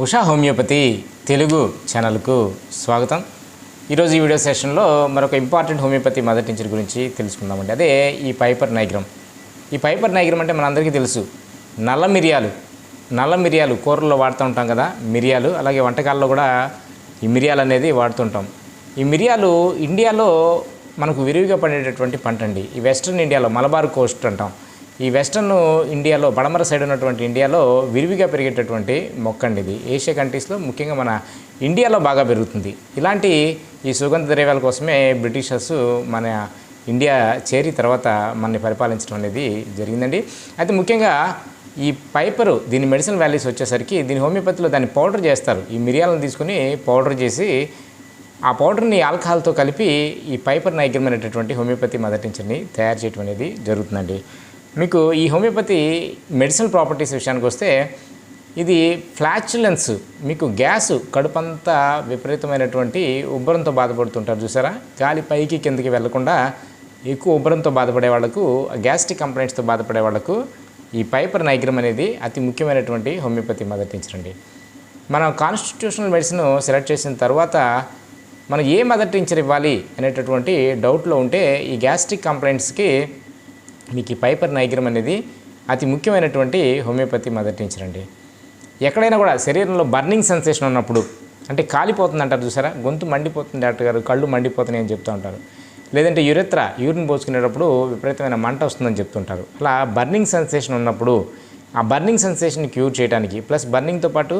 Usha homeopathy Telugu ఛానల్కు స్వాగతం. ఈరోజు ఈ వీడియో సెషన్లో మరొక ఇంపార్టెంట్ హోమియోపతి మదర్ టించర్ గురించి తెలుసుకుందామండి. అదే ఈ పైపర్ నైగ్రమ్. ఈ పైపర్ నైగ్రమ్ అంటే మనందరికీ తెలుసు, నల్ల మిరియాలు కూరల్లో వాడుతూ ఉంటాం కదా, మిరియాలు. అలాగే వంటకాల్లో కూడా ఈ మిరియాలు అనేది వాడుతుంటాం. ఈ మిరియాలు ఇండియాలో మనకు విరివిగా పండేటటువంటి పంట అండి. ఈ వెస్ట్రన్ ఇండియాలో మలబార్ కోస్ట్ అంటాం. ఈ వెస్టర్న్ ఇండియాలో పడమర సైడ్ ఉన్నటువంటి ఇండియాలో విరివిగా పెరిగేటటువంటి మొక్క అండి ఇది. ఏషియా కంట్రీస్లో ముఖ్యంగా మన ఇండియాలో బాగా పెరుగుతుంది. ఇలాంటి ఈ సుగంధ ద్రవ్యాల కోసమే బ్రిటిషర్స్ మన ఇండియా చేరి తర్వాత మనని పరిపాలించడం అనేది జరిగిందండి. అయితే ముఖ్యంగా ఈ పైపరు దీని మెడిసిన్ వాల్యూస్ వచ్చేసరికి దీని హోమియోపతిలో దాన్ని పౌడర్ చేస్తారు. ఈ మిరియాలను తీసుకుని పౌడర్ చేసి ఆ పౌడర్ని ఆల్కహాల్తో కలిపి ఈ పైపర్ నైగ్రమ్ అనేటటువంటి హోమియోపతి మదర్ టించర్ని తయారు చేయడం అనేది జరుగుతుందండి. మీకు ఈ హోమియోపతి మెడిసినల్ ప్రాపర్టీస్ విషయానికి వస్తే ఇది ఫ్లాచులెన్స్, మీకు గ్యాస్ కడుపంతా విపరీతమైనటువంటి ఉబ్బరంతో బాధపడుతుంటారు చూసారా, గాలి పైకి కిందకి వెళ్లకుండా ఎక్కువ ఉబ్బరంతో బాధపడే వాళ్లకు, గ్యాస్ట్రిక్ కంప్లైంట్స్తో బాధపడే వాళ్లకు ఈ పైపర్ నైగ్రమ్ అనేది అతి ముఖ్యమైనటువంటి హోమియోపతి మదర్ టించర్ అండి. మనం కాన్స్టిట్యూషనల్ మెడిసిన్ సెలెక్ట్ చేసిన తర్వాత మనం ఏ మదర్ టించర్ ఇవ్వాలి అనేటటువంటి డౌట్లో ఉంటే ఈ గ్యాస్ట్రిక్ కంప్లైంట్స్కి మీకు ఈ పైపర్ నైగ్రమ్ అనేది అతి ముఖ్యమైనటువంటి హోమియోపతి మదర్ టించర్ అండి. ఎక్కడైనా కూడా శరీరంలో బర్నింగ్ సెన్సేషన్ ఉన్నప్పుడు, అంటే కాలిపోతుంది అంటారు చూసారా, గొంతు మండిపోతుంది డాక్టర్ గారు, కళ్ళు మండిపోతున్నాయి అని చెప్తూ ఉంటారు. లేదంటే యూరిన్ పోసుకునేటప్పుడు విపరీతమైన మంట వస్తుందని చెప్తుంటారు. అలా బర్నింగ్ సెన్సేషన్ ఉన్నప్పుడు ఆ బర్నింగ్ సెన్సేషన్ క్యూర్ చేయడానికి, ప్లస్ బర్నింగ్తో పాటు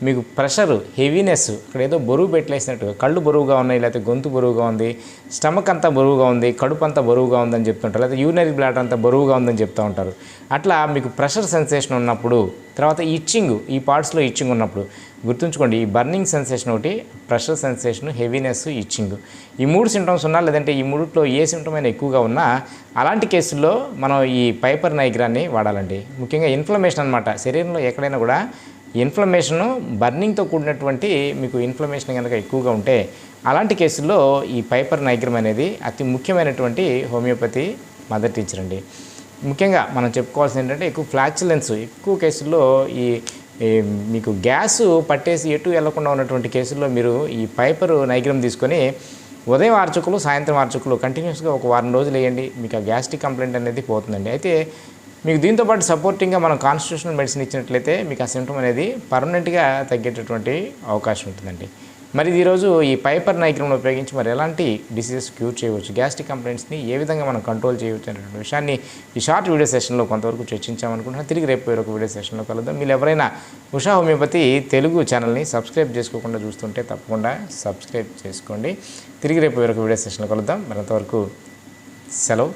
మీకు ప్రెషర్, హెవీనెస్, ఇక్కడ ఏదో బరువు పెట్టలేసినట్టు, కళ్ళు బరువుగా ఉన్నాయి, లేకపోతే గొంతు బరువుగా ఉంది, స్టమక్ అంతా బరువుగా ఉంది, కడుపు అంతా బరువుగా ఉందని చెప్తుంటారు, లేకపోతే యూరినరీ బ్లాడర్ అంతా బరువుగా ఉందని చెప్తూ ఉంటారు. అట్లా మీకు ప్రెషర్ సెన్సేషన్ ఉన్నప్పుడు, తర్వాత ఇచ్చింగ్, ఈ పార్ట్స్లో ఇచ్చింగ్ ఉన్నప్పుడు గుర్తుంచుకోండి, ఈ బర్నింగ్ సెన్సేషన్ ఒకటి, ప్రెషర్ సెన్సేషన్, హెవీనెస్, ఇచ్చింగ్, ఈ 3 సింటమ్స్ ఉన్నా, లేదంటే ఈ 3లో ఏ సింటమ్ అయినా ఎక్కువగా ఉన్నా అలాంటి కేసుల్లో మనం ఈ పైపర్ నైగ్రాన్ని వాడాలండి. ముఖ్యంగా ఇన్ఫ్లమేషన్ అనమాట, శరీరంలో ఎక్కడైనా కూడా ఇన్ఫ్లమేషను, బర్నింగ్తో కూడినటువంటి మీకు ఇన్ఫ్లమేషన్ కనుక ఎక్కువగా ఉంటే అలాంటి కేసుల్లో ఈ పైపర్ నైగ్రమ్ అనేది అతి ముఖ్యమైనటువంటి హోమియోపతి మదర్ టించర్ అండి. ముఖ్యంగా మనం చెప్పుకోవాల్సింది ఏంటంటే, ఎక్కువ ఫ్లాచులెన్స్, ఎక్కువ కేసుల్లో ఈ మీకు గ్యాస్ పట్టేసి ఎటు వెళ్లకుండా ఉన్నటువంటి కేసుల్లో మీరు ఈ పైపర్ నైగ్రమ్ తీసుకొని ఉదయం 6 చుక్కలు, సాయంత్రం 6 చుక్కలు కంటిన్యూస్గా ఒక వారం రోజులు వేయండి, మీకు ఆ గ్యాస్ట్రిక్ కంప్లైంట్ అనేది పోతుందండి. అయితే మీకు దీంతోపాటు సపోర్టింగ్గా మనం కాన్స్టిట్యూషనల్ మెడిసిన్ ఇచ్చినట్లయితే మీకు ఆ సింటమ్ అనేది పర్మనెంట్గా తగ్గేటటువంటి అవకాశం ఉంటుందండి. మరి ఈరోజు ఈ పైపర్ నైగ్రమ్ను ఉపయోగించి మరి ఎలాంటి డిసీజెస్ క్యూర్ చేయవచ్చు, గ్యాస్ట్రిక్ కంప్లైంట్స్ని ఏ విధంగా మనం కంట్రోల్ చేయవచ్చు అనేటువంటి విషయాన్ని ఈ షార్ట్ వీడియో సెషన్లో కొంతవరకు చర్చించామనుకుంటున్నాను. తిరిగి రేపు వేరొక వీడియో సెషన్లో కలుద్దాం. మీరు ఎవరైనా ఉషా హోమియోపతి తెలుగు ఛానల్ని సబ్స్క్రైబ్ చేసుకోకుండా చూస్తుంటే తప్పకుండా సబ్స్క్రైబ్ చేసుకోండి. తిరిగి రేపు వేరొక వీడియో సెషన్లో కలుద్దాం. మరింతవరకు సెలవు.